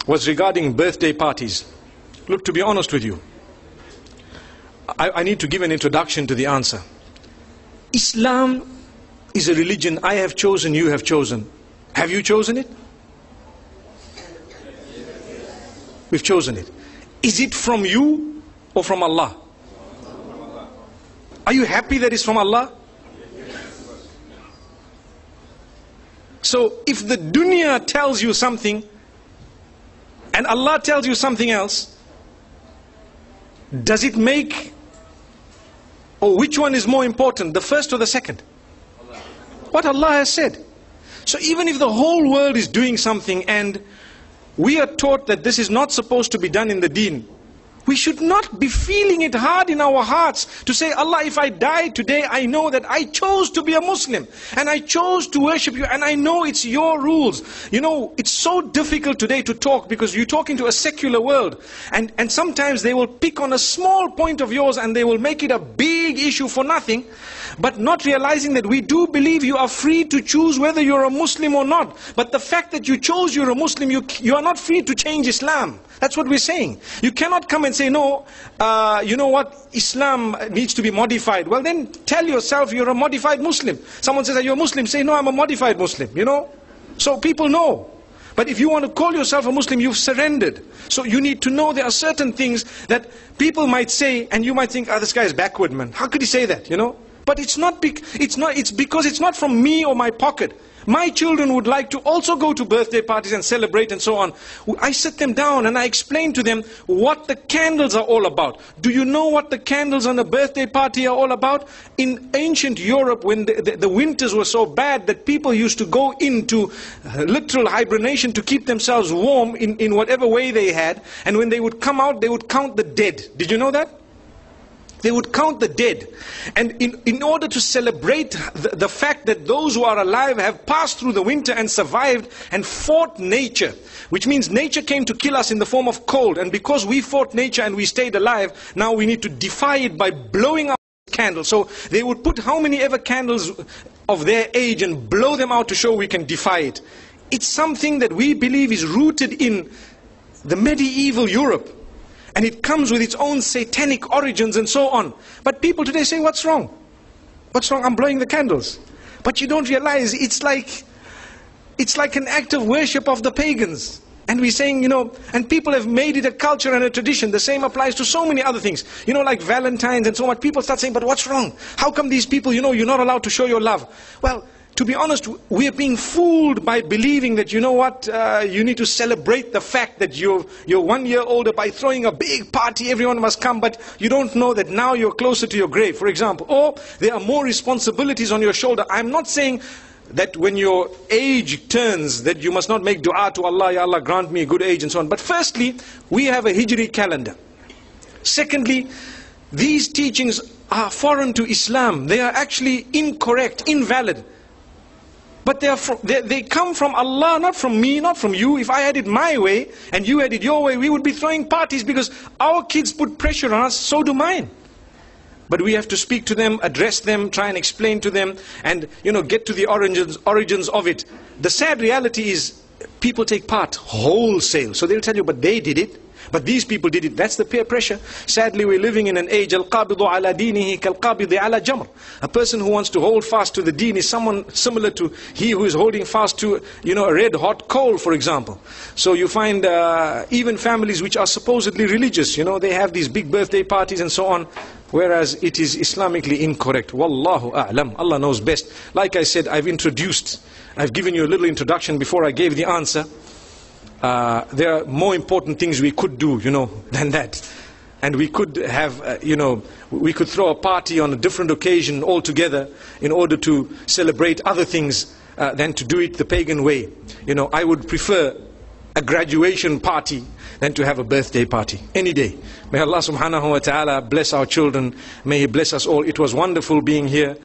was regarding birthday parties. Look, to be honest with you, I need to give an introduction to the answer. Islam is a religion I have chosen, you have chosen. Have you chosen it? We've chosen it. Is it from you or from Allah? Are you happy that it's from Allah? So if the dunya tells you something and Allah tells you something else, does it make, or which one is more important, the first or the second? What Allah has said. So even if the whole world is doing something and we are taught that this is not supposed to be done in the deen, we should not be feeling it hard in our hearts to say, Allah, if I die today, I know that I chose to be a Muslim and I chose to worship you and I know it's your rules. You know, it's so difficult today to talk because you talk into a secular world and sometimes they will pick on a small point of yours and they will make it a big issue for nothing, but not realizing that we do believe you are free to choose whether you're a Muslim or not. But the fact that you chose you're a Muslim, you are not free to change Islam. That's what we're saying. You cannot come and say, no, you know what, Islam needs to be modified. Well then tell yourself you're a modified Muslim. Someone says, are you a Muslim? Say, no, I'm a modified Muslim, you know. So people know. But if you want to call yourself a Muslim, you've surrendered. So you need to know there are certain things that people might say and you might think, oh, this guy is backward, man. How could he say that, you know? But it's because it's not from me or my pocket. My children would like to also go to birthday parties and celebrate and so on. I sit them down and I explain to them what the candles are all about. Do you know what the candles on a birthday party are all about? In ancient Europe, when the winters were so bad that people used to go into literal hibernation to keep themselves warm in whatever way they had. And when they would come out, they would count the dead. Did you know that? They would count the dead. And in order to celebrate the fact that those who are alive have passed through the winter and survived and fought nature, which means nature came to kill us in the form of cold, and because we fought nature and we stayed alive, now we need to defy it by blowing out candles. So they would put how many ever candles of their age and blow them out to show we can defy it. It's something that we believe is rooted in the medieval Europe. And it comes with its own satanic origins and so on. But people today say, what's wrong? What's wrong? I'm blowing the candles. But you don't realize it's like an act of worship of the pagans. And we're saying, you know, and people have made it a culture and a tradition. The same applies to so many other things. You know, like Valentine's and so on. People start saying, but what's wrong? How come these people, you know, you're not allowed to show your love? Well, to be honest, we are being fooled by believing that, you know what, you need to celebrate the fact that you're 1 year older by throwing a big party, everyone must come, but you don't know that now you're closer to your grave, for example. Or there are more responsibilities on your shoulder. I'm not saying that when your age turns, that you must not make dua to Allah, Ya Allah grant me a good age and so on. But firstly, we have a Hijri calendar. Secondly, these teachings are foreign to Islam. They are actually incorrect, invalid. But they come from Allah, not from me, not from you. If I had it my way and you had it your way, we would be throwing parties because our kids put pressure on us, so do mine. But we have to speak to them, address them, try and explain to them and, you know, get to the origins of it. The sad reality is people take part wholesale. So they'll tell you, but they did it. But these people did it. That's the peer pressure. Sadly, we're living in an age, al-qabidu ala dinihi kal-qabidi ala jamr. A person who wants to hold fast to the deen is someone similar to he who is holding fast to, you know, a red hot coal, for example. So you find even families which are supposedly religious, you know, they have these big birthday parties and so on, whereas it is Islamically incorrect. Wallahu a'lam. Allah knows best. Like I said, I've given you a little introduction before I gave the answer. There are more important things we could do, you know, than that. And we could have, you know, we could throw a party on a different occasion altogether in order to celebrate other things than to do it the pagan way. You know, I would prefer a graduation party than to have a birthday party any day. May Allah subhanahu wa ta'ala bless our children. May He bless us all. It was wonderful being here.